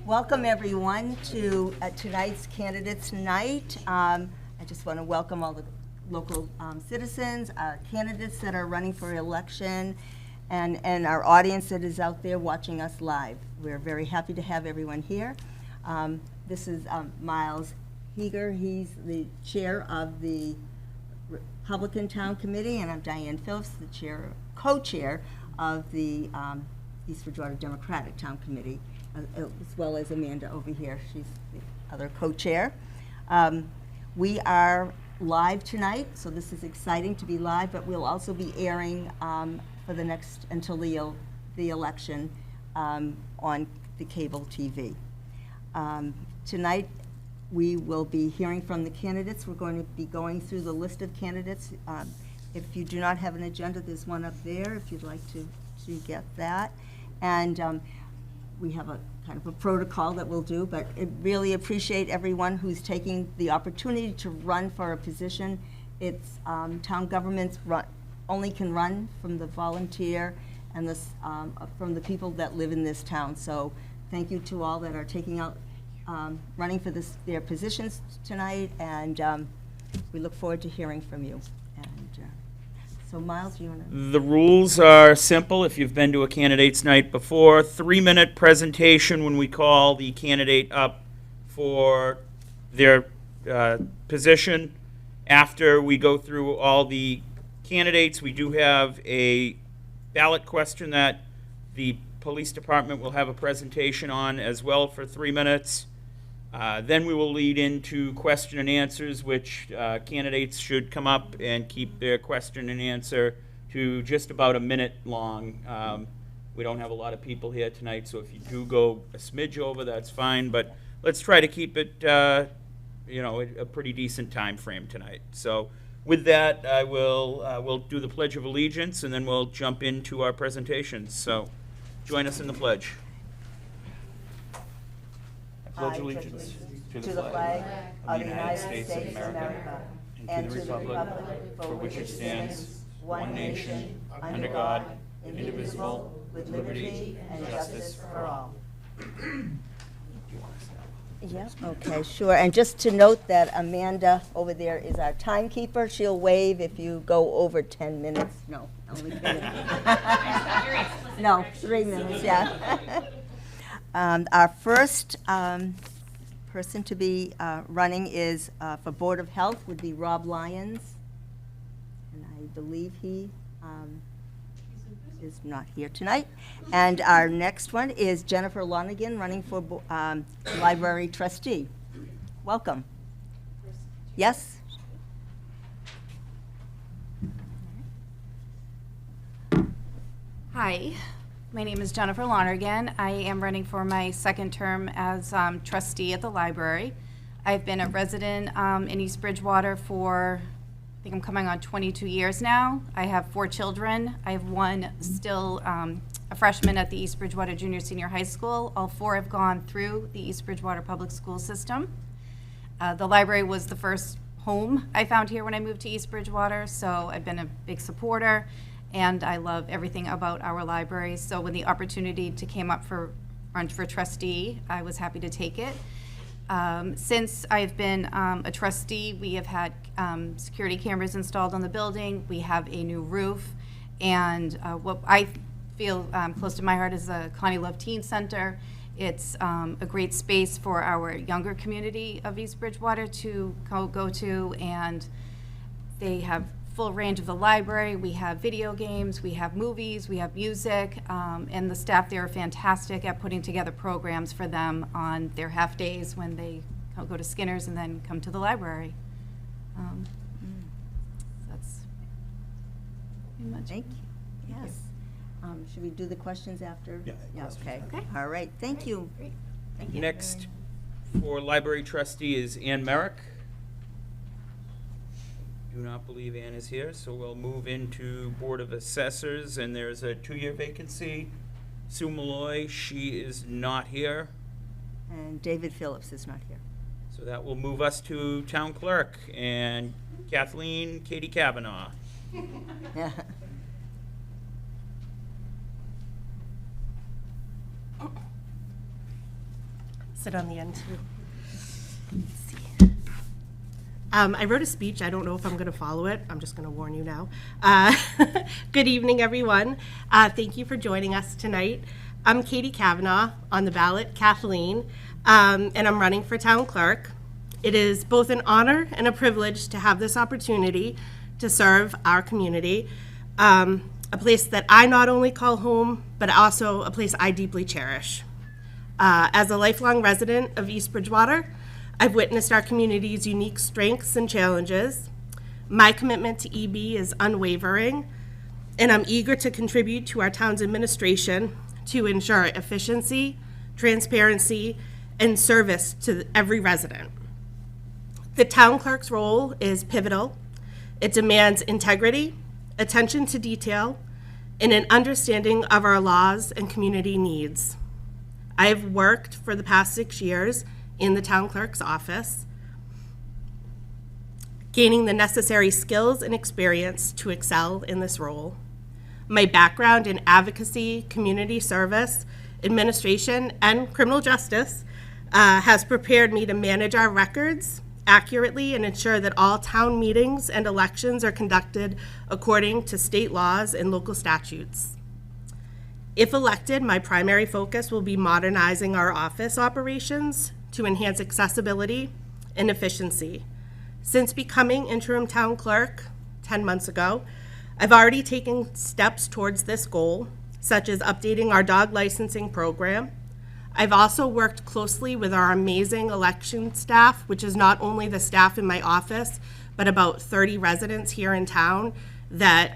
Welcome everyone to tonight's Candidates Night. I just want to welcome all the local citizens, our candidates that are running for election, and our audience that is out there watching us live. We're very happy to have everyone here. This is Miles Heeger. He's the chair of the Republican Town Committee, and I'm Diane Phillips, the co-chair of the East Bridgewater Democratic Town Committee, as well as Amanda over here. She's the other co-chair. We are live tonight, so this is exciting to be live, but we'll also be airing for the next, until the election, on the cable TV. Tonight, we will be hearing from the candidates. We're going to be going through the list of candidates. If you do not have an agenda, there's one up there if you'd like to get that. And we have a kind of a protocol that we'll do, but I really appreciate everyone who's taking the opportunity to run for a position. It's town governments only can run from the volunteer and from the people that live in this town. So thank you to all that are taking out running for their positions tonight, and we look forward to hearing from you. And so, Miles, you want to? The rules are simple. If you've been to a candidates night before, 3-minute presentation when we call the candidate up for their position. After we go through all the candidates, we do have a ballot question that the police department will have a presentation on as well for 3 minutes. Then we will lead into question and answers, which candidates should come up and keep their question and answer to just about a minute long. We don't have a lot of people here tonight, so if you do go a smidge over, that's fine. But let's try to keep it, a pretty decent time frame tonight. So with that, I will we'll do the Pledge of Allegiance, and then we'll jump into our presentations. So join us in the pledge. Pledge allegiance to the flag of the United States of America and to the republic for which it stands, one nation, under God, indivisible, with liberty and justice for all. Yeah, okay, sure. And just to note that Amanda over there is our timekeeper. She'll wave if you go over 10 minutes. No, only 3 minutes. No, 3 minutes, yeah. Our first person to be running is for Board of Health would be Rob Lyons, and I believe he is not here tonight. And our next one is Jennifer Lonergan running for Library Trustee. Welcome. Yes? Hi. My name is Jennifer Lonergan. I am running for my second term as trustee at the library. I've been a resident in East Bridgewater for, I think I'm coming on 22 years now. I have 4 children. I have one still a freshman at the East Bridgewater Junior Senior High School. All 4 have gone through the East Bridgewater Public School System. The library was the first home I found here when I moved to East Bridgewater, so I've been a big supporter. And I love everything about our library. So when the opportunity came up for run for trustee, I was happy to take it. Since I've been a trustee, we have had security cameras installed on the building. We have a new roof. And what I feel close to my heart is the Connie Love Teen Center. It's a great space for our younger community of East Bridgewater to go to. And they have full range of the library. We have video games, we have movies, we have music, and the staff there are fantastic at putting together programs for them on their half days when they go to Skinner's and then come to the library. That's pretty much. Thank you. Yes. Should we do the questions after? Yeah. Okay. Okay. All right. Thank you. Great. Thank you. Next for library trustee is Ann Merrick. Do not believe Ann is here, so we'll move into Board of Assessors, and there's a 2-year vacancy. Sue Malloy, she is not here. And David Phillips is not here. So that will move us to Town Clerk and Kathleen Katie Kavanaugh. Yeah. sit on the end too. Let's see. I wrote a speech. I don't know if I'm going to follow it. I'm just going to warn you now. Good evening, everyone. Thank you for joining us tonight. I'm Katie Kavanaugh, on the ballot, Kathleen, and I'm running for town clerk. It is both an honor and a privilege to have this opportunity to serve our community, a place that I not only call home, but also a place I deeply cherish. As a lifelong resident of East Bridgewater, I've witnessed our community's unique strengths and challenges. My commitment to EB is unwavering, and I'm eager to contribute to our town's administration to ensure efficiency, transparency, and service to every resident. The town clerk's role is pivotal. It demands integrity, attention to detail, and an understanding of our laws and community needs. I have worked for the past 6 years in the town clerk's office, gaining the necessary skills and experience to excel in this role. My background in advocacy, community service, administration, and criminal justice has prepared me to manage our records accurately and ensure that all town meetings and elections are conducted according to state laws and local statutes. If elected, my primary focus will be modernizing our office operations to enhance accessibility and efficiency. Since becoming interim town clerk 10 months ago, I've already taken steps towards this goal, such as updating our dog licensing program. I've also worked closely with our amazing election staff, which is not only the staff in my office, but about 30 residents here in town that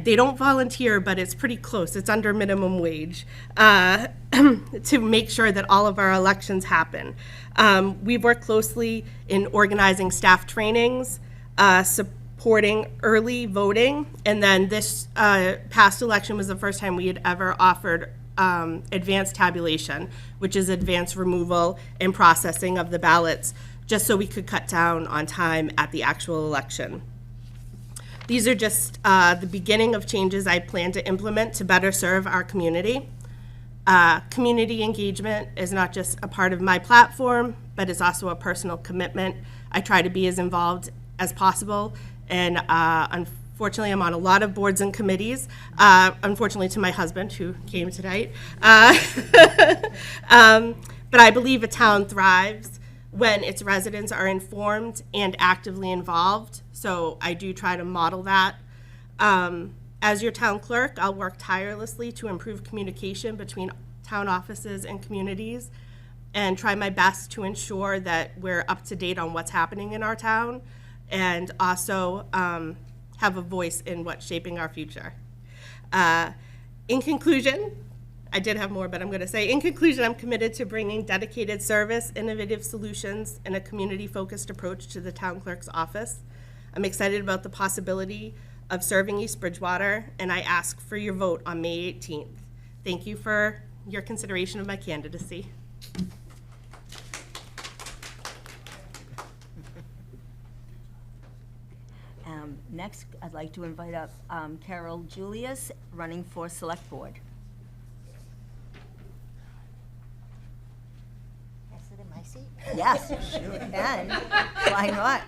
they don't volunteer, but it's pretty close. It's under minimum wage to make sure that all of our elections happen. We've worked closely in organizing staff trainings, supporting early voting, and then this past election was the first time we had ever offered advanced tabulation, which is advanced removal and processing of the ballots, just so we could cut down on time at the actual election. These are just the beginning of changes I plan to implement to better serve our community. Community engagement is not just a part of my platform, but it's also a personal commitment. I try to be as involved as possible, and unfortunately, I'm on a lot of boards and committees, unfortunately to my husband, who came tonight. But I believe a town thrives when its residents are informed and actively involved, so I do try to model that. As your town clerk, I'll work tirelessly to improve communication between town offices and communities and try my best to ensure that we're up to date on what's happening in our town and also have a voice in what's shaping our future. In conclusion, I did have more, but I'm going to say, in conclusion, I'm committed to bringing dedicated service, innovative solutions, and a community-focused approach to the town clerk's office. I'm excited about the possibility of serving East Bridgewater, and I ask for your vote on May 18th. Thank you for your consideration of my candidacy. Next, I'd like to invite up Carol Julius, running for Select Board. Can I sit in my seat? Yes, sure can. Why not?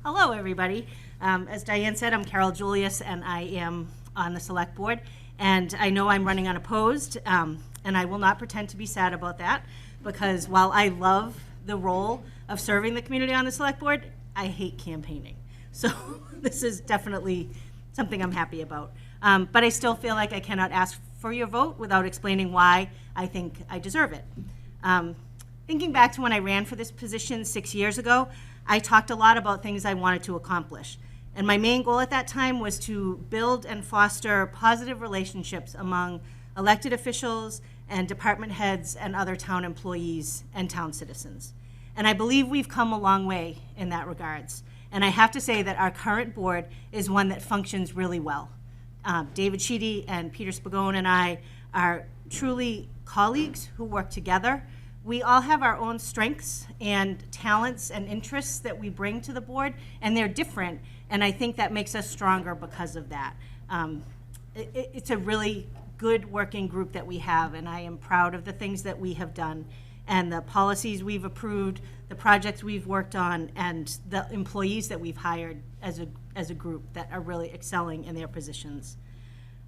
Hello, everybody. As Diane said, I'm Carol Julius, and I am on the Select Board. And I know I'm running unopposed, and I will not pretend to be sad about that, because while I love the role of serving the community on the Select Board, I hate campaigning. So this is definitely something I'm happy about. But I still feel like I cannot ask for your vote without explaining why I think I deserve it. Thinking back to when I ran for this position 6 years ago, I talked a lot about things I wanted to accomplish. And my main goal at that time was to build and foster positive relationships among elected officials and department heads and other town employees and town citizens. And I believe we've come a long way in that regards. And I have to say that our current board is one that functions really well. David Sheedy and Peter Spagone and I are truly colleagues who work together. We all have our own strengths and talents and interests that we bring to the board, and they're different, and I think that makes us stronger because of that. It's a really good working group that we have, and I am proud of the things that we have done and the policies we've approved, the projects we've worked on, and the employees that we've hired as a group that are really excelling in their positions.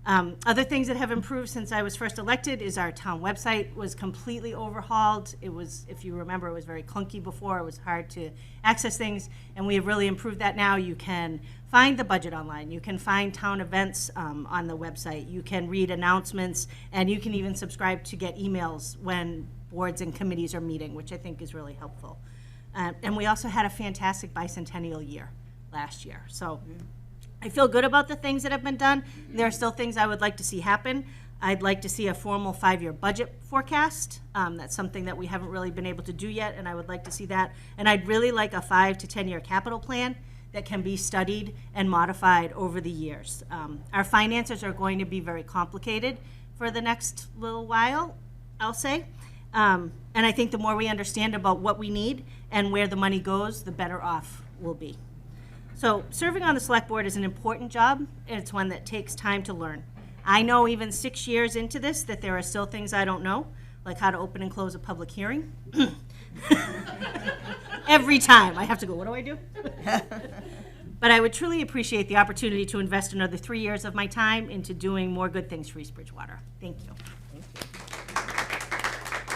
Other things that have improved since I was first elected is our town website was completely overhauled. It was, if you remember, it was very clunky before. It was hard to access things, and we have really improved that now. You can find the budget online. You can find town events on the website. You can read announcements, and you can even subscribe to get emails when boards and committees are meeting, which I think is really helpful. And we also had a fantastic bicentennial year last year. So I feel good about the things that have been done. There are still things I would like to see happen. I'd like to see a formal 5-year budget forecast. That's something that we haven't really been able to do yet, and I would like to see that. And I'd really like a 5 to 10-year capital plan that can be studied and modified over the years. Our finances are going to be very complicated for the next little while, I'll say. And I think the more we understand about what we need and where the money goes, the better off we'll be. So serving on the select board is an important job, and it's one that takes time to learn. I know even 6 years into this that there are still things I don't know, like how to open and close a public hearing. Every time I have to go, what do I do? But I would truly appreciate the opportunity to invest another 3 years of my time into doing more good things for East Bridgewater. Thank you.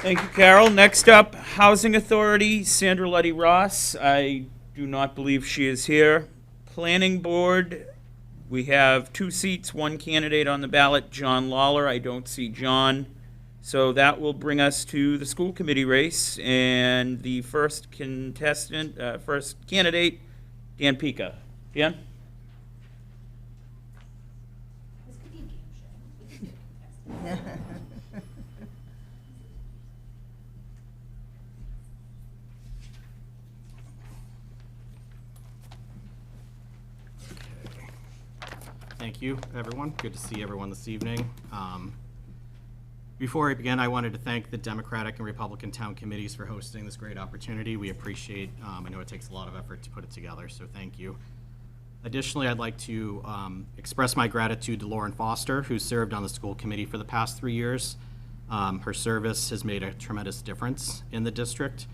Thank you, Carol. Next up, Housing Authority, Sandra Letty Ross. I do not believe she is here. Planning Board, we have 2 seats, 1 candidate on the ballot, John Lawler. I don't see John. So that will bring us to the school committee race, and the first contestant, first candidate, Dan Pica. Dan? Thank you, everyone. Good to see everyone this evening. Before I begin, I wanted to thank the Democratic and Republican town committees for hosting this great opportunity. We appreciate, I know it takes a lot of effort to put it together, so thank you. Additionally, I'd like to express my gratitude to Lauren Foster, who served on the school committee for the past 3 years. Her service has made a tremendous difference in the district.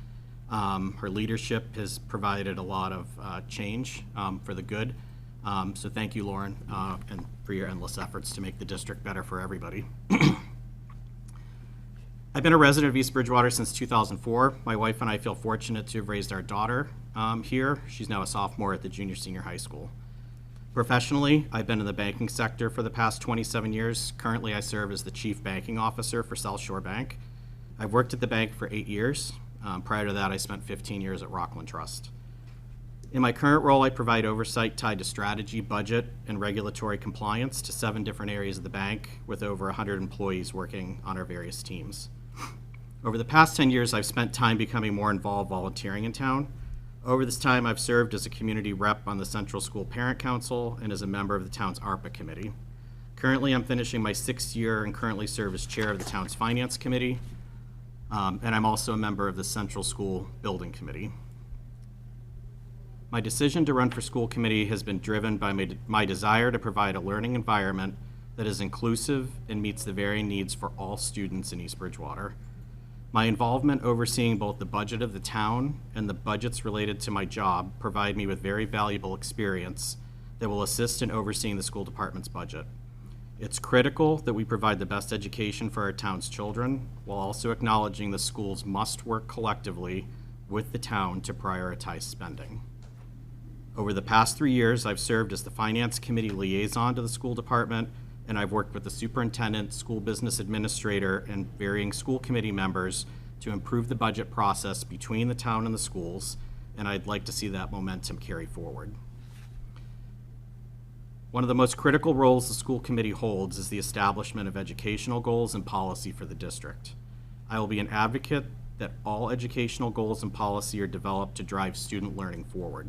Her leadership has provided a lot of change for the good. So thank you, Lauren, and for your endless efforts to make the district better for everybody. I've been a resident of East Bridgewater since 2004. My wife and I feel fortunate to have raised our daughter here. She's now a sophomore at the junior-senior high school. Professionally, I've been in the banking sector for the past 27 years. Currently, I serve as the Chief Banking Officer for South Shore Bank. I've worked at the bank for 8 years. Prior to that, I spent 15 years at Rockland Trust. In my current role, I provide oversight tied to strategy, budget, and regulatory compliance to 7 different areas of the bank with over 100 employees working on our various teams. Over the past 10 years, I've spent time becoming more involved volunteering in town. Over this time, I've served as a community rep on the Central School Parent Council and as a member of the town's ARPA committee. Currently, I'm finishing my 6th year and currently serve as chair of the town's finance committee. And I'm also a member of the Central School Building Committee. My decision to run for school committee has been driven by my desire to provide a learning environment that is inclusive and meets the varying needs for all students in East Bridgewater. My involvement overseeing both the budget of the town and the budgets related to my job provide me with very valuable experience that will assist in overseeing the school department's budget. It's critical that we provide the best education for our town's children while also acknowledging the schools must work collectively with the town to prioritize spending. Over the past 3 years, I've served as the Finance Committee liaison to the school department, and I've worked with the superintendent, school business administrator, and varying school committee members to improve the budget process between the town and the schools, and I'd like to see that momentum carry forward. One of the most critical roles the school committee holds is the establishment of educational goals and policy for the district. I will be an advocate that all educational goals and policy are developed to drive student learning forward.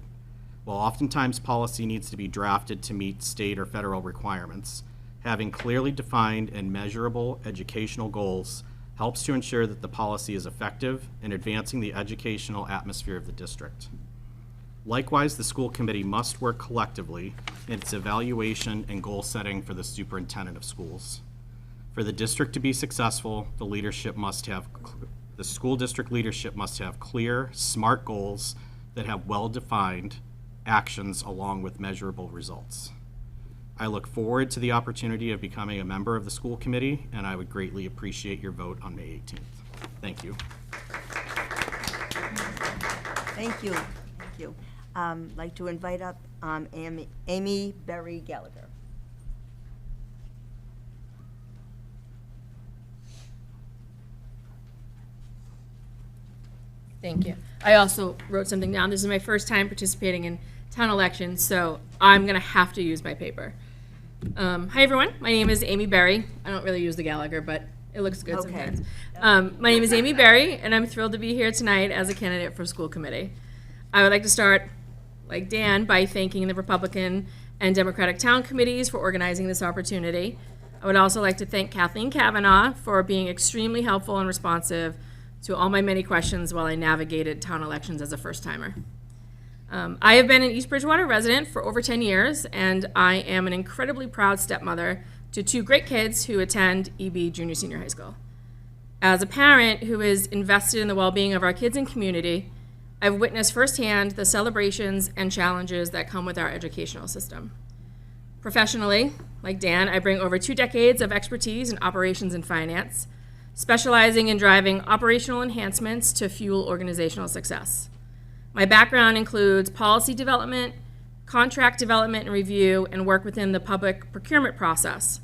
While oftentimes policy needs to be drafted to meet state or federal requirements, having clearly defined and measurable educational goals helps to ensure that the policy is effective in advancing the educational atmosphere of the district. Likewise, the school committee must work collectively in its evaluation and goal setting for the superintendent of schools. For the district to be successful, the school district leadership must have clear, smart goals that have well-defined actions along with measurable results. I look forward to the opportunity of becoming a member of the school committee, and I would greatly appreciate your vote on May 18th. Thank you. Thank you. Thank you. I'd like to invite up Amy Berry Gallagher. Thank you. I also wrote something down. This is my first time participating in town elections, so I'm going to have to use my paper. Hi, everyone. My name is Amy Berry. I don't really use the Gallagher, but it looks good Okay. sometimes. My name is Amy Berry, and I'm thrilled to be here tonight as a candidate for school committee. I would like to start, like Dan, by thanking the Republican and Democratic town committees for organizing this opportunity. I would also like to thank Kathleen Kavanaugh for being extremely helpful and responsive to all my many questions while I navigated town elections as a first-timer. I have been an East Bridgewater resident for over 10 years, and I am an incredibly proud stepmother to two great kids who attend EB Junior Senior High School. As a parent who is invested in the well-being of our kids and community, I've witnessed firsthand the celebrations and challenges that come with our educational system. Professionally, like Dan, I bring over 2 decades of expertise in operations and finance, specializing in driving operational enhancements to fuel organizational success. My background includes policy development, contract development and review, and work within the public procurement process,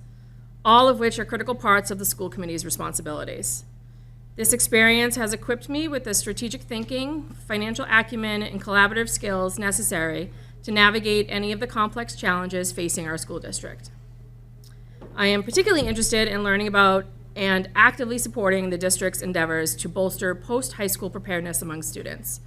all of which are critical parts of the school committee's responsibilities. This experience has equipped me with the strategic thinking, financial acumen, and collaborative skills necessary to navigate any of the complex challenges facing our school district. I am particularly interested in learning about and actively supporting the district's endeavors to bolster post-high school preparedness among students,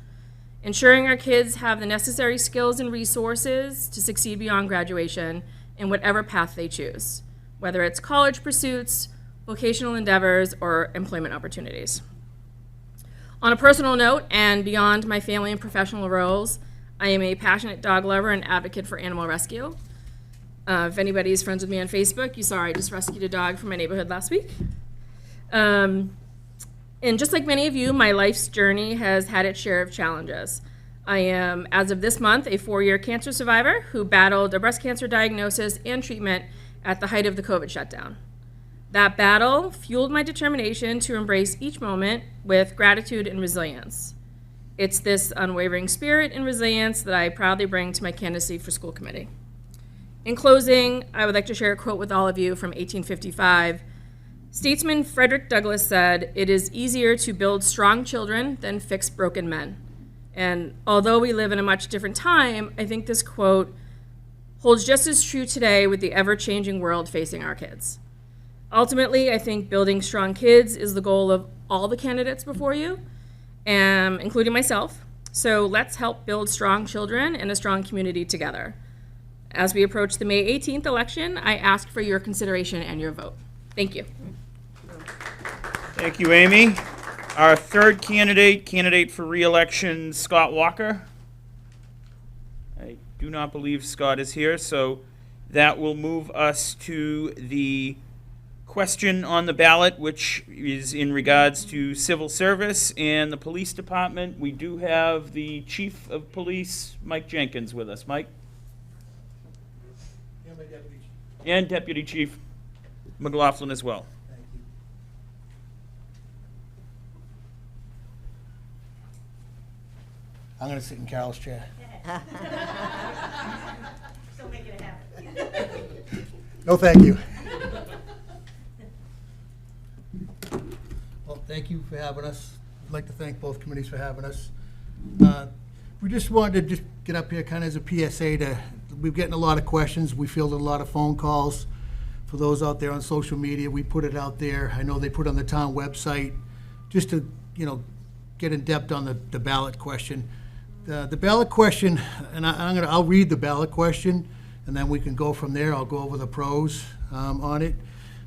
ensuring our kids have the necessary skills and resources to succeed beyond graduation in whatever path they choose, whether it's college pursuits, vocational endeavors, or employment opportunities. On a personal note, and beyond my family and professional roles, I am a passionate dog lover and advocate for animal rescue. If anybody is friends with me on Facebook, you saw I just rescued a dog from my neighborhood last week. And just like many of you, my life's journey has had its share of challenges. I am, as of this month, a 4-year cancer survivor who battled a breast cancer diagnosis and treatment at the height of the COVID shutdown. That battle fueled my determination to embrace each moment with gratitude and resilience. It's this unwavering spirit and resilience that I proudly bring to my candidacy for school committee. In closing, I would like to share a quote with all of you from 1855. Statesman Frederick Douglass said, "It is easier to build strong children than fix broken men." And although we live in a much different time, I think this quote holds just as true today with the ever-changing world facing our kids. Ultimately, I think building strong kids is the goal of all the candidates before you, including myself. So let's help build strong children and a strong community together. As we approach the May 18th election, I ask for your consideration and your vote. Thank you. Thank you, Amy. Our third candidate for re-election, Scott Walker. I do not believe Scott is here, so that will move us to the question on the ballot, which is in regards to civil service and the police department. We do have the Chief of Police, Mike Jenkins, with us. Mike? And Deputy Chief McLaughlin as well. Thank you. I'm going to sit in Carol's chair. So make it happen. No, thank you. Well, thank you for having us. I'd like to thank both committees for having us. We just wanted to just get up here kind of as a PSA we're getting a lot of questions. We fielded a lot of phone calls. For those out there on social media, we put it out there. I know they put it on the town website just to, get in depth on the ballot question. The ballot question, and I'll read the ballot question, and then we can go from there. I'll go over the pros on it.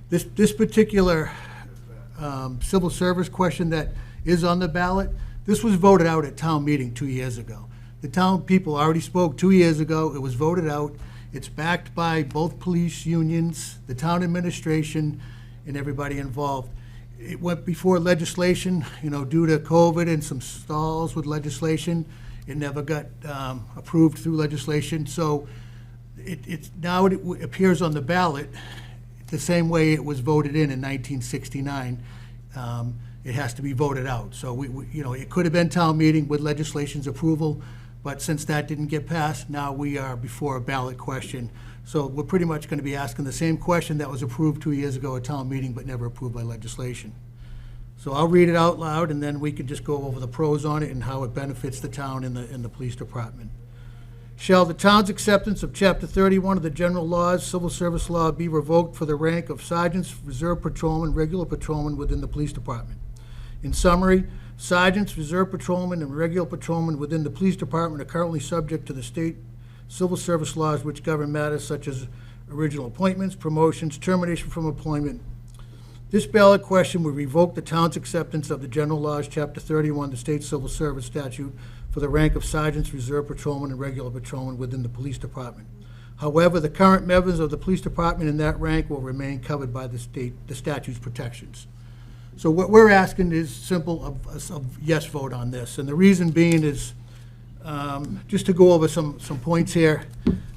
This particular civil service question that is on the ballot, this was voted out at town meeting 2 years ago. The town people already spoke 2 years ago. It was voted out. It's backed by both police unions, the town administration, and everybody involved. It went before legislation, due to COVID and some stalls with legislation. It never got approved through legislation. So now it appears on the ballot the same way it was voted in 1969. It has to be voted out. So it could have been town meeting with legislation's approval, but since that didn't get passed, now we are before a ballot question. So we're pretty much going to be asking the same question that was approved 2 years ago at town meeting, but never approved by legislation. So I'll read it out loud, and then we can just go over the pros on it and how it benefits the town and the police department. Shall the town's acceptance of Chapter 31 of the General Laws, Civil Service Law, be revoked for the rank of sergeants, reserve patrolmen, regular patrolmen within the police department? In summary, sergeants, reserve patrolmen, and regular patrolmen within the police department are currently subject to the state civil service laws which govern matters such as original appointments, promotions, termination from employment. This ballot question would revoke the town's acceptance of the General Laws, Chapter 31, the State Civil Service Statute, for the rank of sergeants, reserve patrolmen, and regular patrolmen within the police department. However, the current members of the police department in that rank will remain covered by the statute's protections. So what we're asking is simple, a yes vote on this. And the reason being is, just to go over some points here,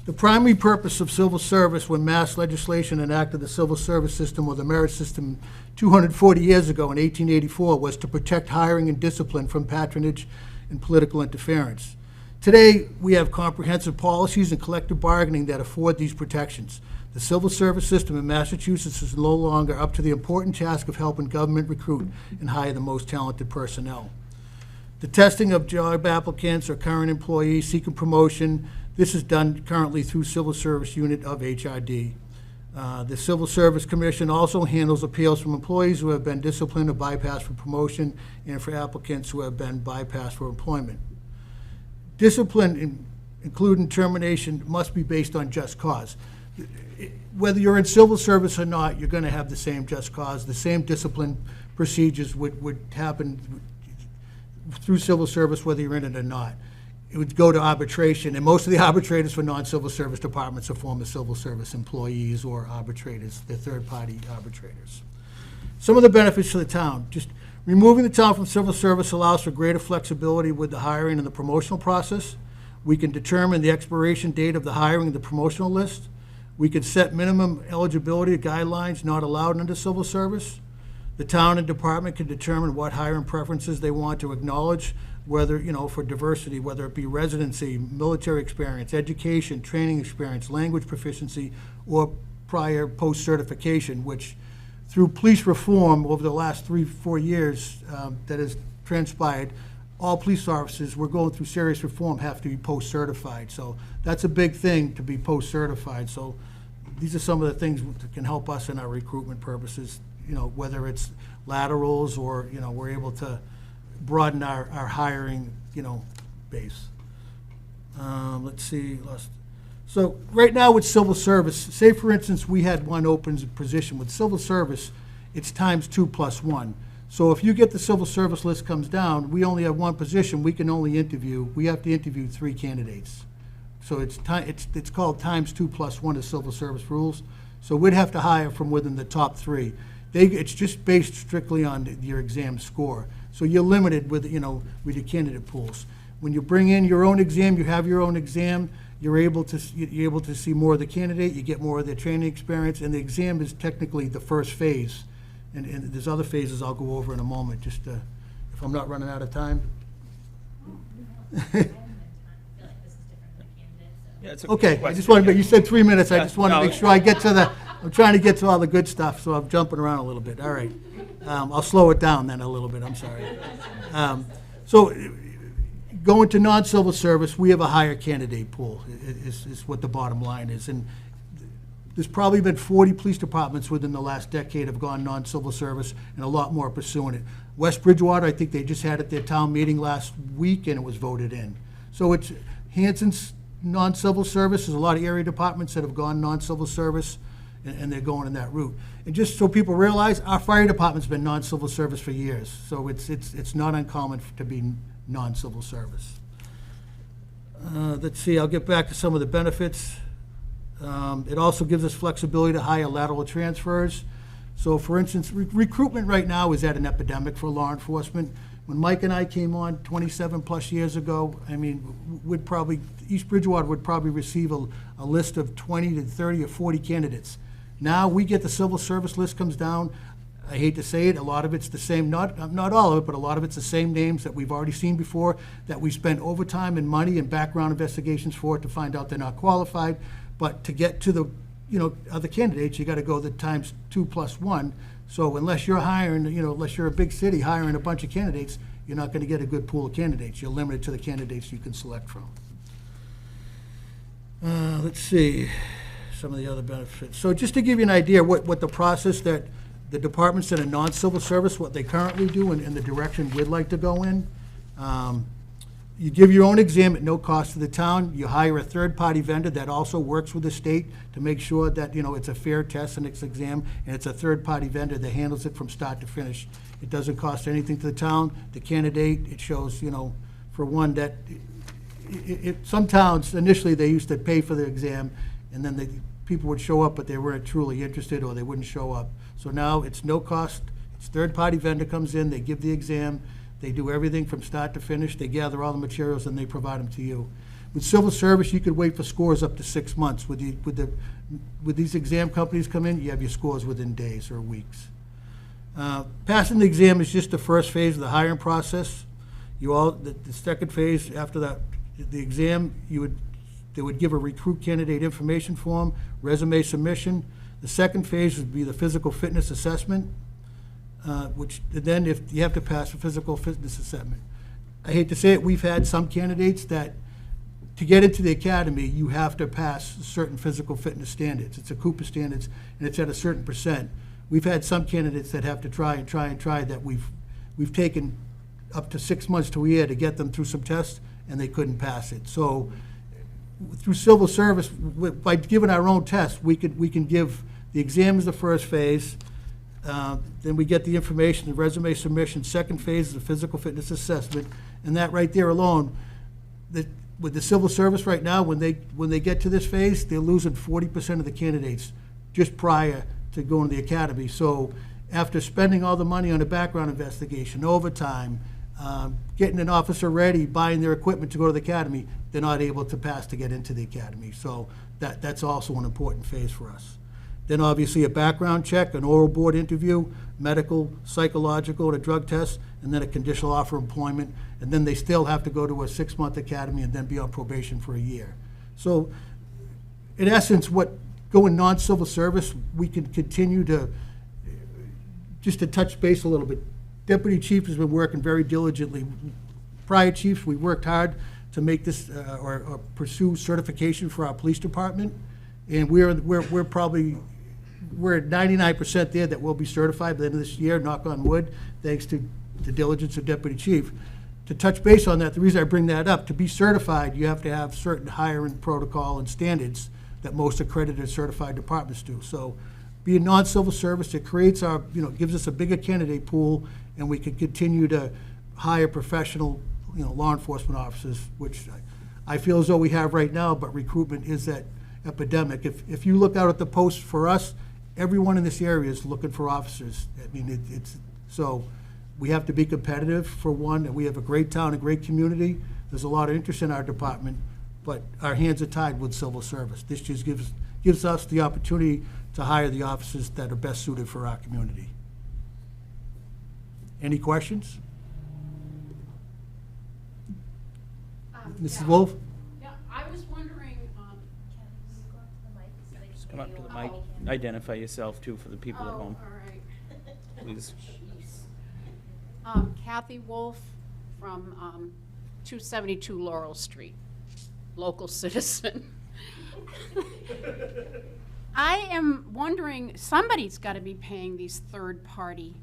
the primary purpose of civil service when mass legislation enacted the civil service system or the merit system 240 years ago in 1884 was to protect hiring and discipline from patronage and political interference. Today, we have comprehensive policies and collective bargaining that afford these protections. The civil service system in Massachusetts is no longer up to the important task of helping government recruit and hire the most talented personnel. The testing of job applicants or current employees seeking promotion, this is done currently through Civil Service Unit of HRD. The Civil Service Commission also handles appeals from employees who have been disciplined or bypassed for promotion and for applicants who have been bypassed for employment. Discipline, including termination, must be based on just cause. Whether you're in civil service or not, you're going to have the same just cause. The same discipline procedures would happen through civil service, whether you're in it or not. It would go to arbitration, and most of the arbitrators for non-civil service departments are former civil service employees or arbitrators. They're third-party arbitrators. Some of the benefits to the town. Just removing the town from civil service allows for greater flexibility with the hiring and the promotional process. We can determine the expiration date of the hiring and the promotional list. We can set minimum eligibility guidelines not allowed under civil service. The town and department can determine what hiring preferences they want to acknowledge, whether, for diversity, whether it be residency, military experience, education, training experience, language proficiency, or prior post-certification, which through police reform over the last 3-4 years that has transpired, all police officers, we're going through serious reform, have to be post-certified. So that's a big thing, to be post-certified. So these are some of the things that can help us in our recruitment purposes, whether it's laterals or, we're able to broaden our hiring, base. Let's see. So right now with civil service, say for instance, we had one open position. With civil service, it's times 2 plus 1. So if you get the civil service list comes down, we only have one position, we can only interview, we have to interview 3 candidates. So it's called times 2 plus 1 of civil service rules. So we'd have to hire from within the top 3. It's just based strictly on your exam score. So you're limited with your candidate pools. When you bring in your own exam, you have your own exam, you're able to see more of the candidate, you get more of their training experience, and the exam is technically the first phase. And there's other phases I'll go over in a moment, just if I'm not running out of time. Yeah, it's a Okay, I question. just wanted, but you said 3 minutes, I Yeah, just want to no. make sure I get to I'm trying to get to all the good stuff, so I'm jumping around a little bit. All right. I'll slow it down then a little bit, I'm sorry. So going to non-civil service, we have a higher candidate pool, is what the bottom line is. And there's probably been 40 police departments within the last decade have gone non-civil service, and a lot more are pursuing it. West Bridgewater, I think they just had at their town meeting last week, and it was voted in. So it's Hanson's non-civil service. There's a lot of area departments that have gone non-civil service, and they're going in that route. And just so people realize, our fire department's been non-civil service for years, so it's not uncommon to be non-civil service. Let's see, I'll get back to some of the benefits. It also gives us flexibility to hire lateral transfers. So for instance, recruitment right now is at an epidemic for law enforcement. When Mike and I came on 27-plus years ago, I mean, East Bridgewater would probably receive a list of 20 to 30 or 40 candidates. Now we get the civil service list comes down. I hate to say it, a lot of it's the same, not all of it, but a lot of it's the same names that we've already seen before, that we spent overtime and money and background investigations for to find out they're not qualified. But to get to the, other candidates, you got to go the times 2 plus 1. So unless you're hiring, unless you're a big city hiring a bunch of candidates, you're not going to get a good pool of candidates. You're limited to the candidates you can select from. Let's see, some of the other benefits. So just to give you an idea what the process that the departments that are non-civil service, what they currently do and the direction we'd like to go in. You give your own exam at no cost to the town. You hire a third-party vendor that also works with the state to make sure that, it's a fair test and it's exam, and it's a third-party vendor that handles it from start to finish. It doesn't cost anything to the town. The candidate, it shows, for one, that some towns, initially, they used to pay for the exam, and then people would show up, but they weren't truly interested, or they wouldn't show up. So now it's no cost. It's third-party vendor comes in, they give the exam, they do everything from start to finish, they gather all the materials, and they provide them to you. With civil service, you could wait for scores up to 6 months. With these exam companies come in, you have your scores within days or weeks. Passing the exam is just the first phase of the hiring process. The second phase, after that, the exam, they would give a recruit candidate information form, resume submission. The second phase would be the physical fitness assessment, which then if you have to pass a physical fitness assessment. I hate to say it, we've had some candidates that to get into the academy, you have to pass certain physical fitness standards. It's a Cooper standards, and it's at a certain percent. We've had some candidates that have to try that we've taken up to 6 months to a year to get them through some tests, and they couldn't pass it. So through civil service, by giving our own tests, we can give the exam is the first phase. Then we get the information, the resume submission. Second phase is the physical fitness assessment, and that right there alone, with the civil service right now, when they get to this phase, they're losing 40% of the candidates just prior to going to the academy. So after spending all the money on a background investigation, overtime, getting an officer ready, buying their equipment to go to the academy, they're not able to pass to get into the academy. So that's also an important phase for us. Then obviously a background check, an oral board interview, medical, psychological, and a drug test, and then a conditional offer of employment. And then they still have to go to a 6-month academy and then be on probation for a year. So in essence, going non-civil service, we can continue to, just to touch base a little bit. Deputy Chief has been working very diligently. Prior chiefs, we worked hard to make this or pursue certification for our police department, and we're at 99% there that we'll be certified by the end of this year, knock on wood, thanks to the diligence of Deputy Chief. To touch base on that, the reason I bring that up, to be certified, you have to have certain hiring protocol and standards that most accredited certified departments do. So being non-civil service, it creates gives us a bigger candidate pool, and we can continue to hire professional, law enforcement officers, which I feel as though we have right now, but recruitment is that epidemic. If you look out at the posts for us, everyone in this area is looking for officers. I mean, so we have to be competitive, for one, and we have a great town, a great community. There's a lot of interest in our department, but our hands are tied with civil service. This just gives us the opportunity to hire the officers that are best suited for our community. Any questions? Mrs. Wolf? Yeah, I was wondering, Just come up to the mic, identify yourself too for the people at home, all right. please. Kathy Wolf from 272 Laurel Street, local citizen. I am wondering, somebody's got to be paying these third-party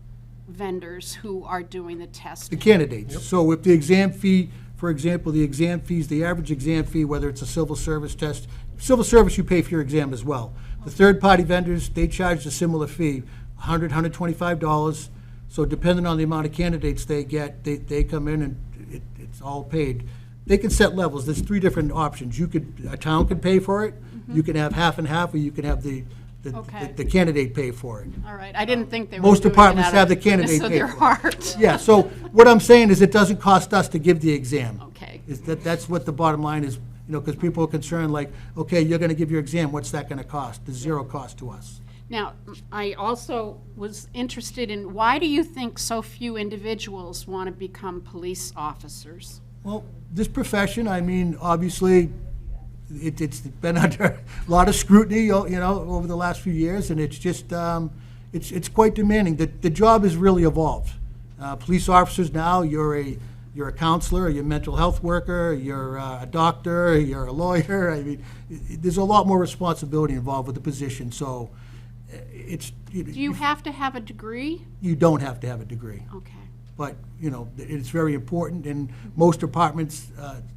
vendors who are doing the The testing. candidates. So if the exam fee, for example, the exam fees, the average exam fee, whether it's a civil service test, civil service, you pay for your exam as well. The third-party vendors, they charge a similar fee, $100, $125. So depending on the amount of candidates they get, they come in and it's all paid. They can set levels. There's 3 different options. A town can pay for it. You can have half and half, or you can have the Okay. the candidate pay for it. All right, I didn't think they were Most doing it departments out have the of candidate goodness of pay their for it. heart. Yeah, so what I'm saying is it doesn't cost us to give the exam. Okay. That's what the bottom line is, because people are concerned like, okay, you're gonna give your exam, what's that gonna cost? There's zero cost to us. Now, I also was interested in, why do you think so few individuals want to become police officers? Well, this profession, I mean, obviously, it's been under a lot of scrutiny, over the last few years, and it's just, it's quite demanding. The job has really evolved. Police officers now, you're a counselor, you're a mental health worker, you're a doctor, you're a lawyer. I mean, there's a lot more responsibility involved with the position, so it's. Do you have to have a degree? You don't have to have a degree. Okay. But, it's very important, and most departments,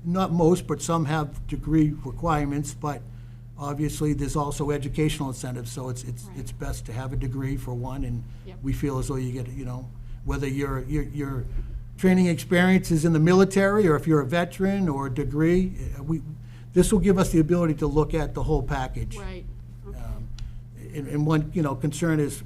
not most, but some have degree requirements, but obviously, there's also educational incentives, so it's best to have a degree for one, and Yep. we feel as though you get, whether your training experience is in the military, or if you're a veteran or a degree, this will give us the ability to look at the whole package. Right. And one, concern is,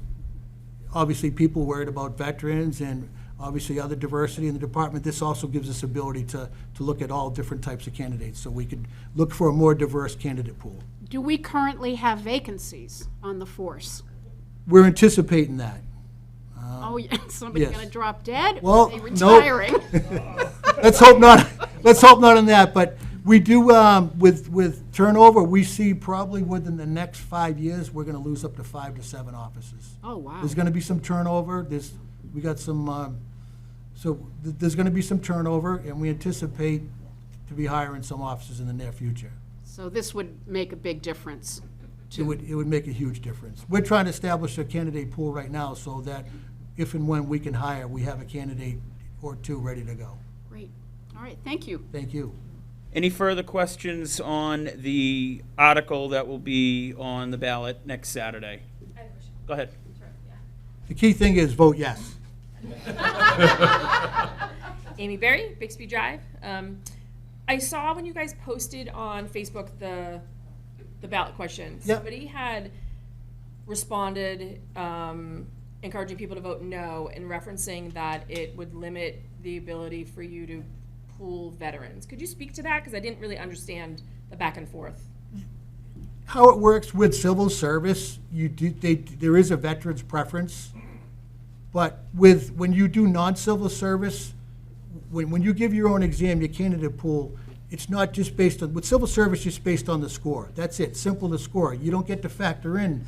obviously, people worried about veterans and obviously other diversity in the department. This also gives us ability to look at all different types of candidates, so we could look for a more diverse candidate pool. Do we currently have vacancies on the force? We're anticipating that. Oh, yeah, somebody yes. going to drop dead? Well, Or are they no. retiring? Let's hope not. Let's hope not on that. But we do, with turnover, we see probably within the next 5 years, we're going to lose up to 5 to 7 offices. Oh, wow. There's going to be some turnover. We got some. There's going to be some turnover, and we anticipate to be hiring some officers in the near future. So this would make a big difference. It would make a huge difference. We're trying to establish a candidate pool right now so that if and when we can hire, we have a candidate or two ready to go. Great. All right, thank you. Thank you. Any further questions on the article that will be on the ballot next Saturday? Go ahead. The key thing is vote yes. Amy Berry, Bixby Drive. I saw when you guys posted on Facebook the ballot question. Yep. Somebody had responded encouraging people to vote no and referencing that it would limit the ability for you to pool veterans. Could you speak to that? Because I didn't really understand the back and forth. How it works with civil service, there is a veteran's preference, but when you do non-civil service, when you give your own exam, your candidate pool, it's not just based on, with civil service, just based on the score. That's it, simple to score. You don't get to factor in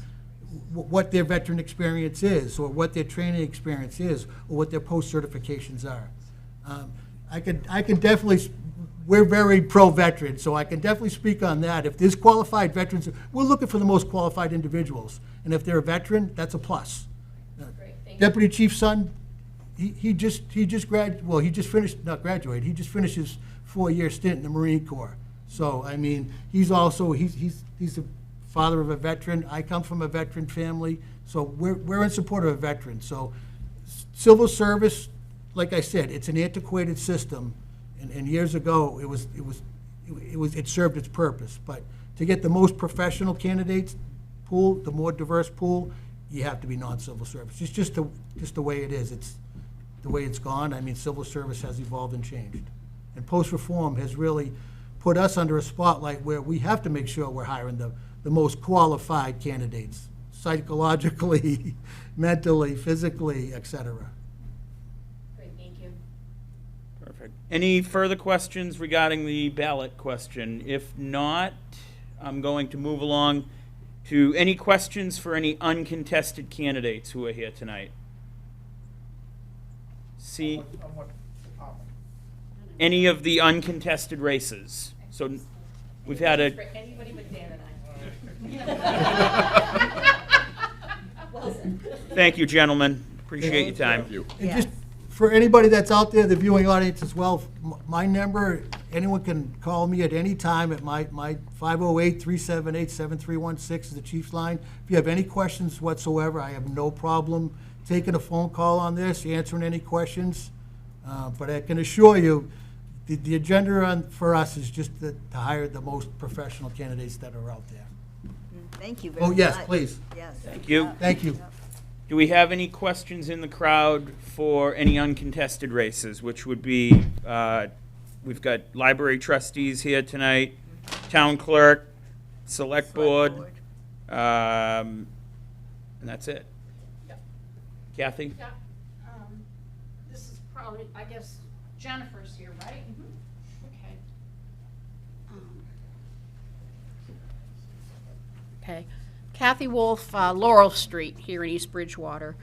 what their veteran experience is, or what their training experience is, or what their post-certifications are. I can definitely, we're very pro-veteran, so I can definitely speak on that. If there's qualified veterans, we're looking for the most qualified individuals, and if they're a veteran, that's a plus. Great, thank you. Deputy Chief Son, he just finished, not graduated, he just finished his 4-year stint in the Marine Corps. So, I mean, he's also, he's the father of a veteran. I come from a veteran family, so we're in support of a veteran. So, civil service, like I said, it's an antiquated system, and years ago, it served its purpose. But to get the most professional candidates pool, the more diverse pool, you have to be non-civil service. It's just the way it is. It's the way it's gone. I mean, civil service has evolved and changed. And post-reform has really put us under a spotlight where we have to make sure we're hiring the most qualified candidates, psychologically, mentally, physically, et cetera. Great, thank you. Perfect. Any further questions regarding the ballot question? If not, I'm going to move along to any questions for any uncontested candidates who are here tonight. See any of the uncontested races. So we've had a, For anybody but Dan and I. thank you, gentlemen. Appreciate your time. And just for anybody that's out there, the viewing audience as well, my number, anyone can call me at any time at my 508-378-7316 is the Chief's line. If you have any questions whatsoever, I have no problem taking a phone call on this, answering any questions. But I can assure you, the agenda for us is just to hire the most professional candidates that are out there. Thank you very much. Oh, yes, please. Yes. Thank you. Thank you. Do we have any questions in the crowd for any uncontested races, which would be, we've got library trustees here tonight, town clerk, select board, and that's it. Kathy? Yeah, this is probably, I guess, Jennifer's here, right? Okay. Okay. Kathy Wolf, Laurel Street here in East Bridgewater.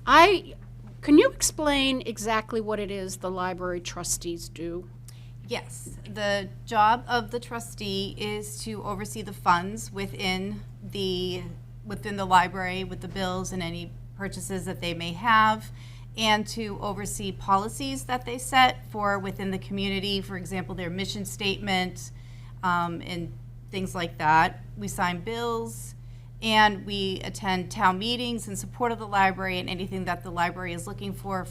Can you explain exactly what it is the library trustees do? Yes, the job of the trustee is to oversee the funds within the library with the bills and any purchases that they may have, and to oversee policies that they set for within the community, for example, their mission statement, and things like that. We sign bills, and we attend town meetings in support of the library and anything that the library is looking for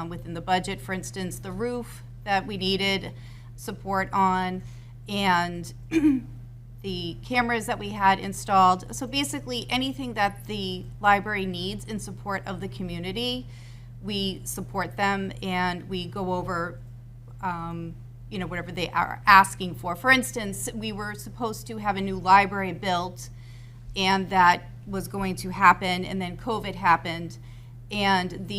within the budget. For instance, the roof that we needed support on, and the cameras that we had installed. So basically, anything that the library needs in support of the community, we support them, and we go over whatever they are asking for. For instance, we were supposed to have a new library built, and that was going to happen, and then COVID happened, and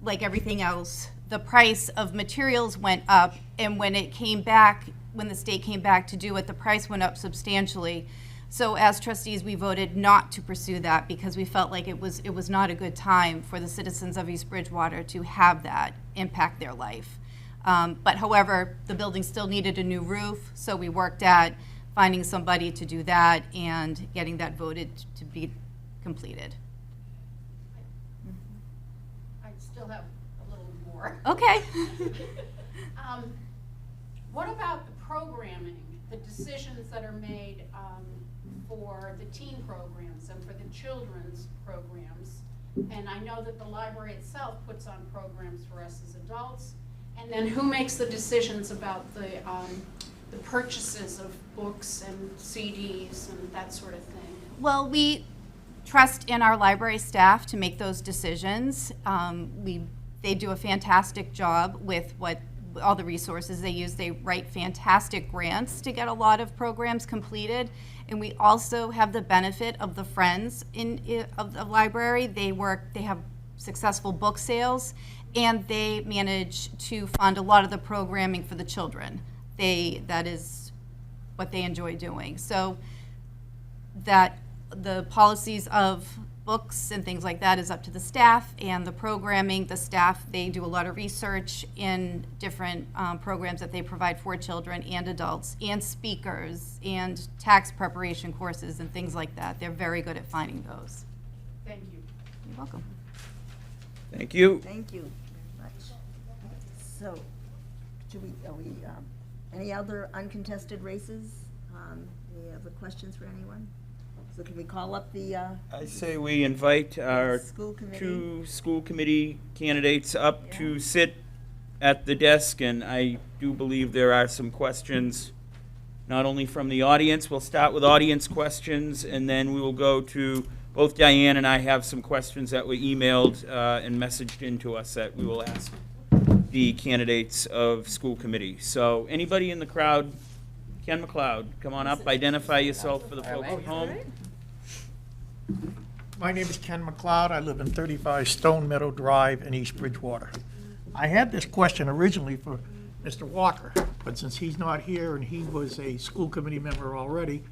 like everything else, the price of materials went up, and when the state came back to do it, the price went up substantially. So as trustees, we voted not to pursue that because we felt like it was not a good time for the citizens of East Bridgewater to have that impact their life. But however, the building still needed a new roof, so we worked at finding somebody to do that and getting that voted to be completed. I still have a little more. Okay. What about the programming, the decisions that are made for the teen programs and for the children's programs? And I know that the library itself puts on programs for us as adults. And then who makes the decisions about the purchases of books and CDs and that sort of thing? Well, we trust in our library staff to make those decisions. They do a fantastic job with all the resources they use. They write fantastic grants to get a lot of programs completed. And we also have the benefit of the friends of the library. They have successful book sales, and they manage to fund a lot of the programming for the children. That is what they enjoy doing. So that the policies of books and things like that is up to the staff, and the programming, the staff, they do a lot of research in different programs that they provide for children and adults, and speakers, and tax preparation courses and things like that. They're very good at finding those. Thank you. You're welcome. Thank you. Thank you very much. So, any other uncontested races? Any other questions for anyone? So can we call up the I say we invite our school committee? two school committee candidates up to sit at the desk, and I do believe there are some questions, not only from the audience. We'll start with audience questions, and then we will go to, both Diane and I have some questions that were emailed and messaged into us that we will ask the candidates of school committee. So anybody in the crowd? Ken McLeod, come on up, identify yourself for the folks at home. My name is Ken McLeod. I live in 35 Stone Meadow Drive in East Bridgewater. I had this question originally for Mr. Walker, but since he's not here and he was a school committee member already,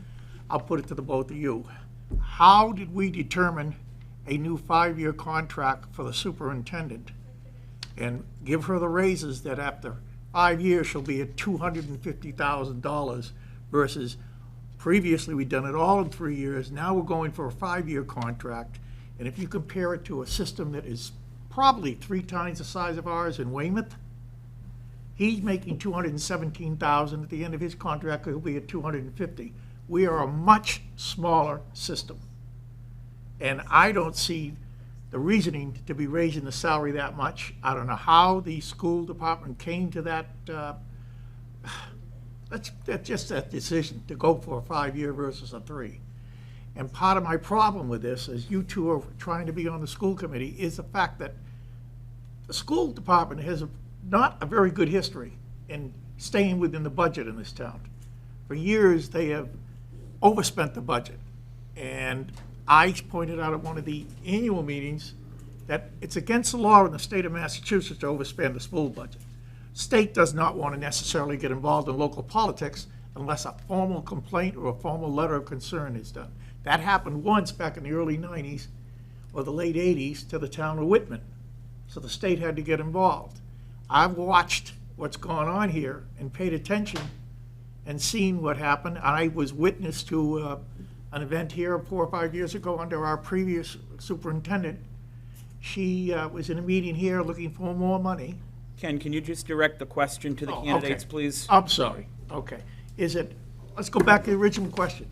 I'll put it to the both of you. How did we determine a new 5-year contract for the superintendent and give her the raises that after 5 years she'll be at $250,000 versus previously we'd done it all in 3 years, now we're going for a 5-year contract. And if you compare it to a system that is probably 3 times the size of ours in Weymouth, he's making $217,000 at the end of his contract, he'll be at $250,000. We are a much smaller system. And I don't see the reasoning to be raising the salary that much. I don't know how the school department came to that, that's just that decision to go for a 5-year versus a 3. And part of my problem with this, as you two are trying to be on the school committee, is the fact that the school department has not a very good history in staying within the budget in this town. For years, they have overspent the budget. And I pointed out at one of the annual meetings that it's against the law in the state of Massachusetts to overspend the school budget. State does not want to necessarily get involved in local politics unless a formal complaint or a formal letter of concern is done. That happened once back in the early 90s or the late 80s to the town of Whitman. So the state had to get involved. I've watched what's gone on here and paid attention and seen what happened. I was witness to an event here 4 or 5 years ago under our previous superintendent. She was in a meeting here looking for more money. Ken, can you just direct the question to the Oh, candidates, okay. please? I'm sorry. Okay. Let's go back to the original question.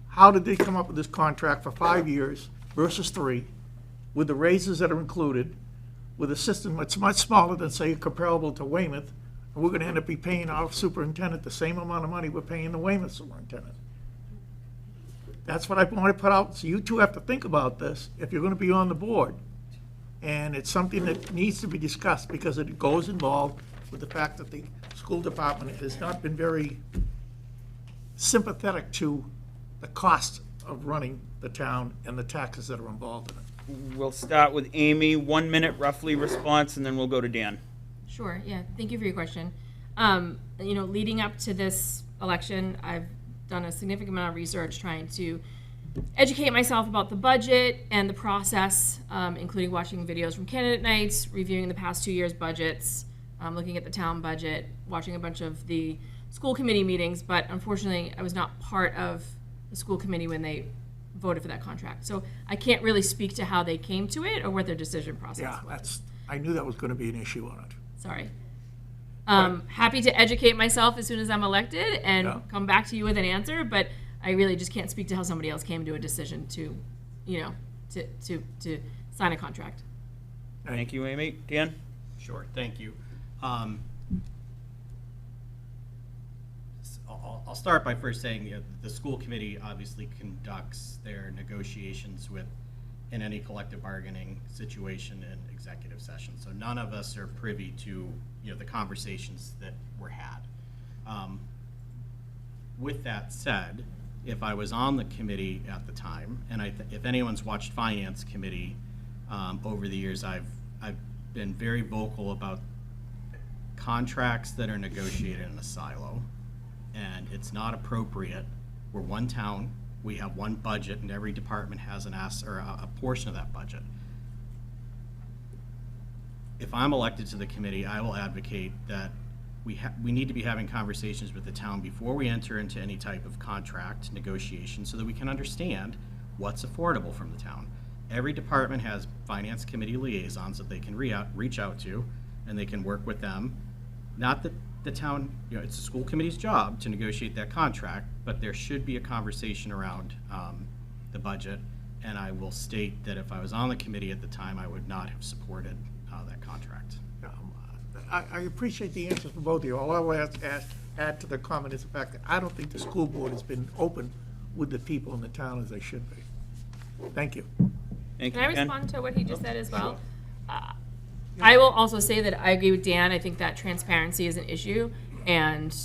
How did they come up with this contract for 5 years versus 3, with the raises that are included, with a system that's much smaller than, say, comparable to Weymouth, and we're gonna end up paying our superintendent the same amount of money we're paying the Weymouth superintendent? That's what I want to put out, so you two have to think about this if you're gonna be on the board. And it's something that needs to be discussed, because it goes involved with the fact that the school department has not been very sympathetic to the cost of running the town and the taxes that are involved in it. We'll start with Amy, 1 minute roughly response, and then we'll go to Dan. Sure, yeah, thank you for your question. Leading up to this election, I've done a significant amount of research trying to educate myself about the budget and the process, including watching videos from candidate nights, reviewing the past 2 years' budgets, looking at the town budget, watching a bunch of the school committee meetings, but unfortunately, I was not part of the school committee when they voted for that contract. So I can't really speak to how they came to it or what their decision process Yeah, was. I knew that was gonna be an issue on it. Sorry. Happy to educate myself as soon as I'm elected and Yeah. come back to you with an answer, but I really just can't speak to how somebody else came to a decision to, to sign a contract. Thank you, Amy. Dan? Sure, thank you. I'll start by first saying, the school committee obviously conducts their negotiations in any collective bargaining situation in executive session. So none of us are privy to, the conversations that were had. With that said, if I was on the committee at the time, and if anyone's watched Finance Committee over the years, I've been very vocal about contracts that are negotiated in a silo, and it's not appropriate. We're one town, we have one budget, and every department has a portion of that budget. If I'm elected to the committee, I will advocate that we need to be having conversations with the town before we enter into any type of contract negotiation, so that we can understand what's affordable from the town. Every department has finance committee liaisons that they can reach out to, and they can work with them. Not that the town, it's the school committee's job to negotiate that contract, but there should be a conversation around the budget. And I will state that if I was on the committee at the time, I would not have supported that contract. I appreciate the answers from both of you. All I will add to the comment is the fact that I don't think the school board has been open with the people in the town as they should be. Thank you. Thank you, Can I Ken. respond to what he just said as well? I will also say that I agree with Dan. I think that transparency is an issue, and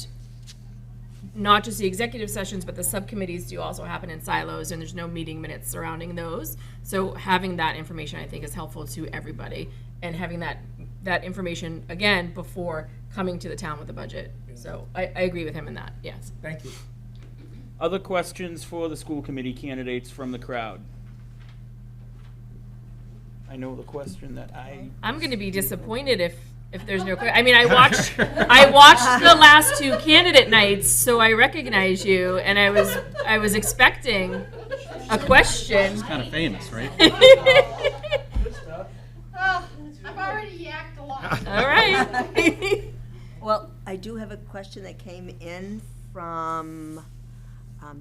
not just the executive sessions, but the subcommittees do also happen in silos, and there's no meeting minutes surrounding those. So having that information, I think, is helpful to everybody, and having that information, again, before coming to the town with the budget. So I agree with him in that, yes. Thank you. Other questions for the school committee candidates from the crowd? I know the question that I'm going to be disappointed if there's no. I mean, I watched the last 2 candidate nights, so I recognize you, and I was expecting a question. It's kind of famous, right? Well, I've already yacked a lot. All right. Well, I do have a question that came in from,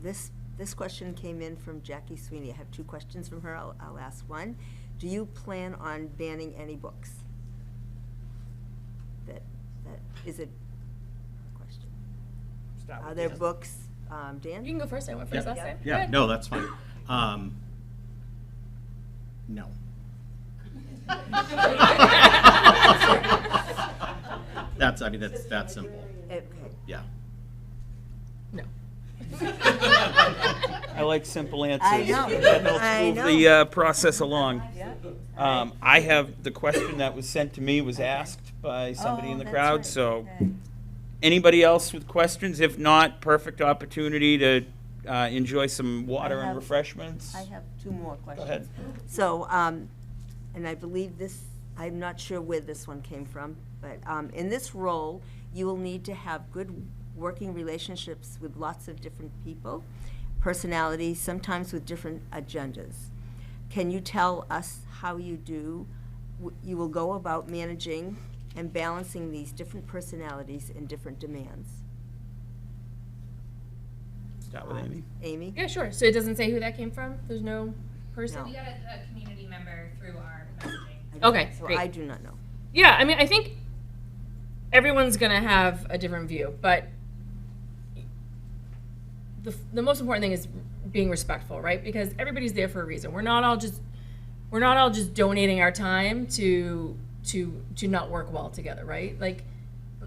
this question came in from Jackie Sweeney. I have 2 questions from her. I'll ask one. Do you plan on banning any books? That is a question. Are there books, Dan? You can go first. I went first last time. Yeah, no, that's fine. No. That's that simple. Okay. Yeah. No. I like simple answers. I know. That helps I move know. the process along. Yeah. I have, the question that was sent to me was asked by somebody Oh, in the that's crowd, right. so. Okay. Anybody else with questions? If not, perfect opportunity to enjoy some water I and have- refreshments. I have two more questions. ahead. So, and I believe this, I'm not sure where this one came from, but in this role, you will need to have good working relationships with lots of different people, personalities, sometimes with different agendas. Can you tell us how you will go about managing and balancing these different personalities and different demands? Start with Amy. Amy? Yeah, sure. So it doesn't say who that came from? There's no person? No. We got a community member through our messaging. Okay, So great. I do not know. Yeah, I mean, I think everyone's going to have a different view, but the most important thing is being respectful, right? Because everybody's there for a reason. We're not all just donating our time to not work well together, right? Like,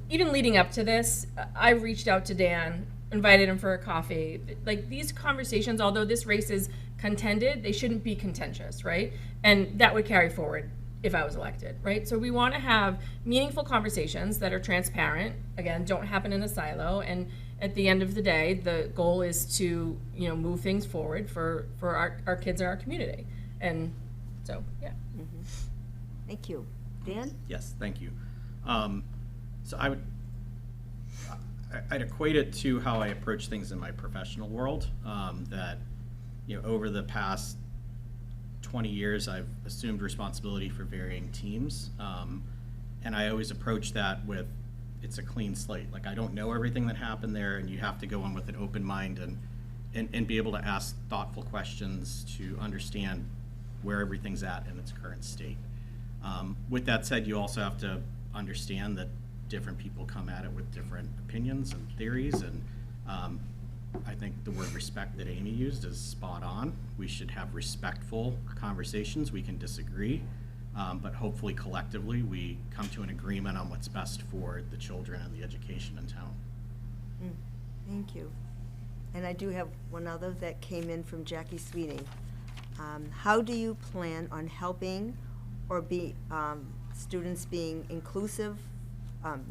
even leading up to this, I reached out to Dan, invited him for a coffee. Like, these conversations, although this race is contended, they shouldn't be contentious, right? And that would carry forward if I was elected, right? So we want to have meaningful conversations that are transparent, again, don't happen in a silo, and at the end of the day, the goal is to, move things forward for our kids and our community. And so, yeah. Thank you. Dan? Yes, thank you. So I'd equate it to how I approach things in my professional world, that, over the past 20 years, I've assumed responsibility for varying teams. And I always approach that with, it's a clean slate. Like, I don't know everything that happened there, and you have to go in with an open mind and be able to ask thoughtful questions to understand where everything's at in its current state. With that said, you also have to understand that different people come at it with different opinions and theories, and I think the word respect that Amy used is spot on. We should have respectful conversations. We can disagree, but hopefully collectively we come to an agreement on what's best for the children and the education in town. Thank you. And I do have one other that came in from Jackie Sweeney. How do you plan on helping or students being inclusive?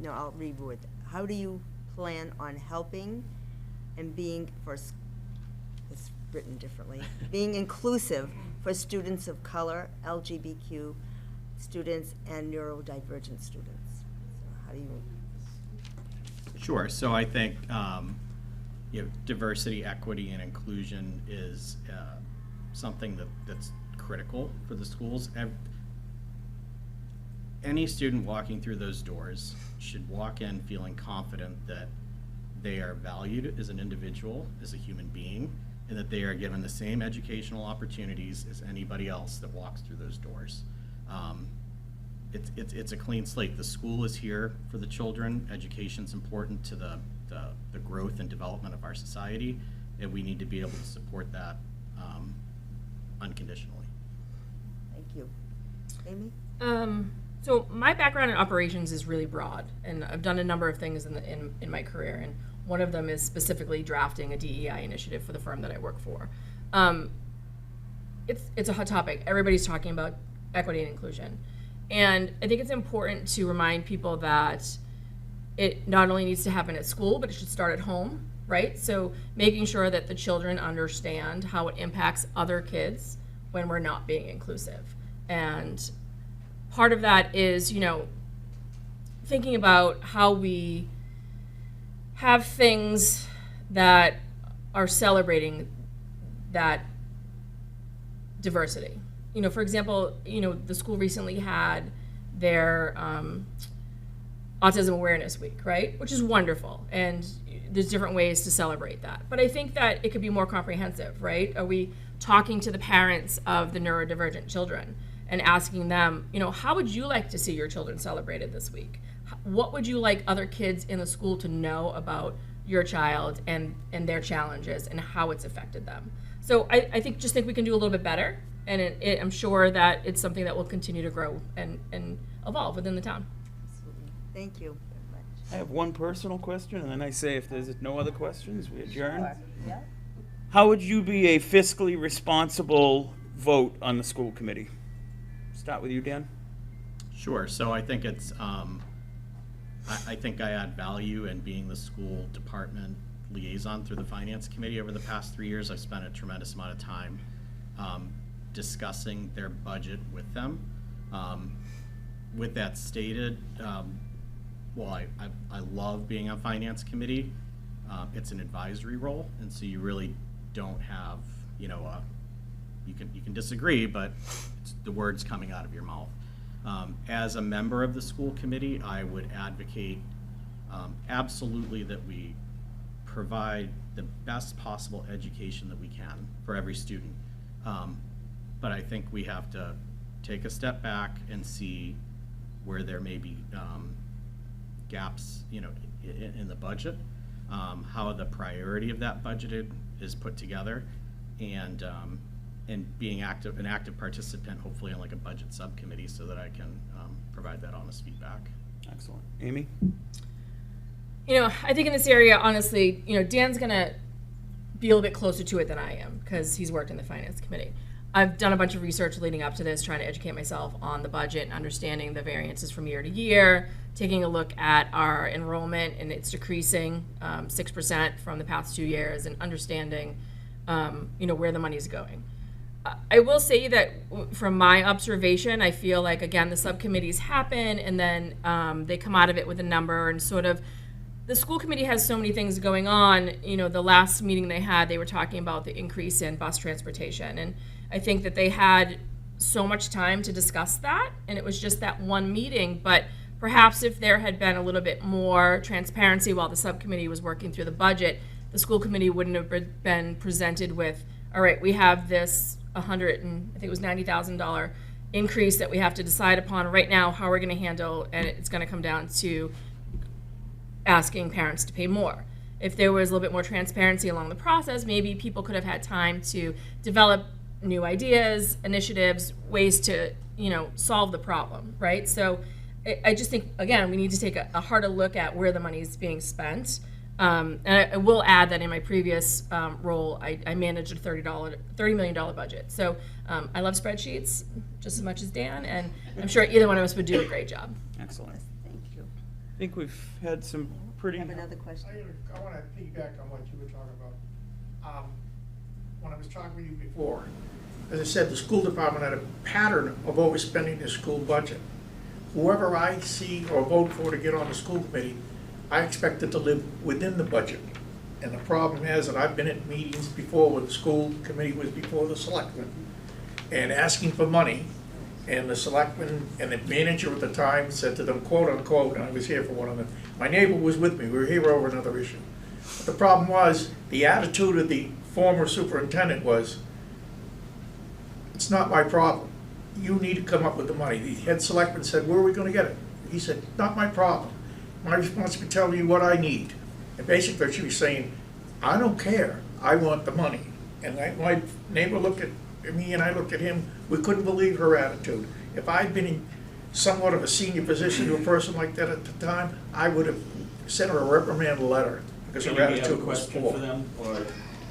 No, I'll reword that. How do you plan on helping and being, it's written differently, being inclusive for students of color, LGBTQ students, and neurodivergent students? So how do you? Sure. So I think diversity, equity, and inclusion is something that's critical for the schools. Any student walking through those doors should walk in feeling confident that they are valued as an individual, as a human being, and that they are given the same educational opportunities as anybody else that walks through those doors. It's a clean slate. The school is here for the children. Education's important to the growth and development of our society, and we need to be able to support that unconditionally. Thank you. Amy? So my background in operations is really broad, and I've done a number of things in my career, and one of them is specifically drafting a DEI initiative for the firm that I work for. It's a hot topic. Everybody's talking about equity and inclusion. And I think it's important to remind people that it not only needs to happen at school, but it should start at home, right? So making sure that the children understand how it impacts other kids when we're not being inclusive. And part of that is, thinking about how we have things that are celebrating that diversity. For example, the school recently had their Autism Awareness Week, right? Which is wonderful, and there's different ways to celebrate that. But I think that it could be more comprehensive, right? Are we talking to the parents of the neurodivergent children and asking them, how would you like to see your children celebrated this week? What would you like other kids in the school to know about your child and their challenges and how it's affected them? So I think we can do a little bit better, and I'm sure that it's something that will continue to grow and evolve within the town. Thank you very much. I have one personal question, and then I say if there's no other questions, we adjourn. Sure. Yeah. How would you be a fiscally responsible vote on the school committee? Start with you, Dan. Sure, so I think it's, I think I add value in being the school department liaison through the finance committee. Over the past 3 years, I've spent a tremendous amount of time discussing their budget with them. With that stated, well, I love being on finance committee. It's an advisory role, and so you really don't have, you know, you can disagree, but it's the words coming out of your mouth. As a member of the school committee, I would advocate absolutely that we provide the best possible education that we can for every student. But I think we have to take a step back and see where there may be gaps, you know, in the budget, how the priority of that budget is put together, and being an active participant, hopefully on like a budget subcommittee, so that I can provide that honest feedback. Excellent. Amy? You know, I think in this area, honestly, you know, Dan's gonna be a little bit closer to it than I am, because he's worked in the finance committee. I've done a bunch of research leading up to this, trying to educate myself on the budget and understanding the variances from year to year, taking a look at our enrollment, and it's decreasing 6% from the past 2 years, and understanding, you know, where the money's going. I will say that from my observation, I feel like, again, the subcommittees happen, and then they come out of it with a number, and sort of, the school committee has so many things going on. You know, the last meeting they had, they were talking about the increase in bus transportation, and I think that they had so much time to discuss that, and it was just that one meeting. But perhaps if there had been a little bit more transparency while the subcommittee was working through the budget, the school committee wouldn't have been presented with, all right, we have this I think it was $90,000 increase that we have to decide upon right now how we're going to handle, and it's going to come down to asking parents to pay more. If there was a little bit more transparency along the process, maybe people could have had time to develop new ideas, initiatives, ways to, you know, solve the problem, right? So I just think, again, we need to take a harder look at where the money is being spent. And I will add that in my previous role, I managed a $30 million budget. So I love spreadsheets just as much as Dan, and I'm sure either one of us would do a great job. Excellent. Thank you. I think we've had some pretty... Have another question? I want to piggyback on what you were talking about. When I was talking with you before, as I said, the school department had a pattern of overspending the school budget. Whoever I see or vote for to get on the school committee, I expect it to live within the budget. And the problem is that I've been at meetings before when the school committee was before the selectmen and asking for money, and the selectmen and the manager at the time said to them, quote unquote, and I was here for one of them, my neighbor was with me, we were here over another issue. But the problem was, the attitude of the former superintendent was, it's not my problem. You need to come up with the money. The head selectman said, where are we going to get it? He said, not my problem. My responsibility to tell you what I need. And basically she was saying, I don't care, I want the money. And my neighbor looked at me and I looked at him, we couldn't believe her attitude. If I'd been in somewhat of a senior position to a person like that at the time, I would have sent her a reprimand letter because her attitude was poor.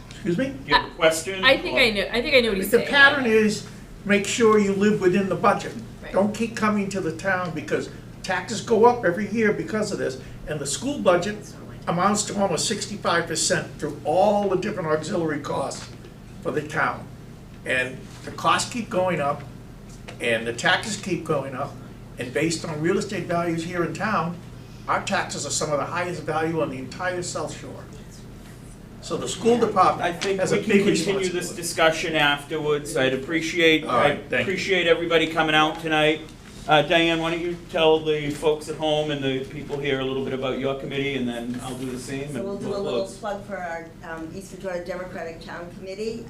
Excuse me? Do you have a question? I think I know what he's The saying. pattern is, make sure you live within the budget. Right. Don't keep coming to the town because taxes go up every year because of this. And the school budget amounts to almost 65% through all the different auxiliary costs for the town. And the costs keep going up, and the taxes keep going up, and based on real estate values here in town, our taxes are some of the highest value on the entire South Shore. So the school department I think has a we big can continue responsibility. this discussion afterwards. I'd appreciate, All right, thank you. appreciate everybody coming out tonight. Diane, why don't you tell the folks at home and the people here a little bit about your committee, and then I'll do the same. So and we'll do a little close. plug for our East Bridgewater Democratic Town Committee.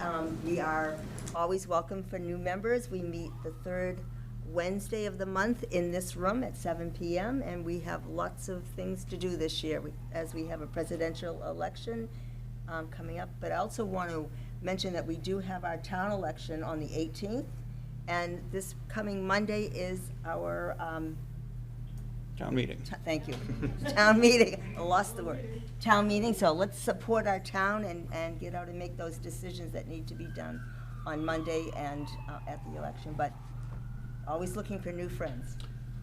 We are always welcome for new members. We meet the third Wednesday of the month in this room at 7 p.m. and we have lots of things to do this year as we have a presidential election coming up. But I also want to mention that we do have our town election on the 18th, and this coming Monday is our, Town meeting. thank you, town meeting. I lost the word. Town meeting, so let's support our town and get out and make those decisions that need to be done on Monday and at the election, but always looking for new friends.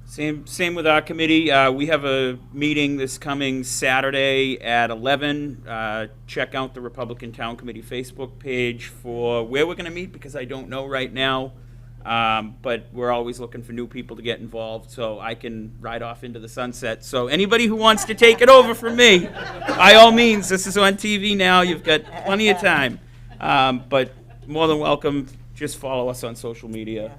Same with our committee. We have a meeting this coming Saturday at 11. Check out the Republican Town Committee Facebook page for where we're going to meet, because I don't know right now. But we're always looking for new people to get involved, so I can ride off into the sunset. So anybody who wants to take it over from me, by all means, this is on TV now. You've got plenty of time. But more than welcome. Just follow us on social media.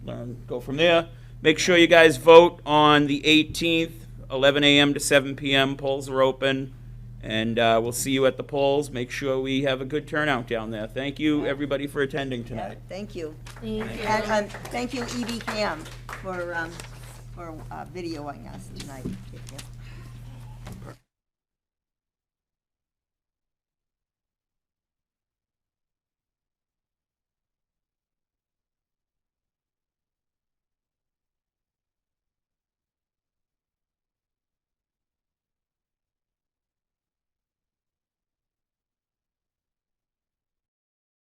Learn, go from there. Make sure you guys vote on the 18th, 11 a.m. to 7 p.m. Polls are open, and we'll see you at the polls. Make sure we have a good turnout down there. Thank you, everybody, for attending tonight. Thank you. And thank you, EBCAM, for videoing us tonight.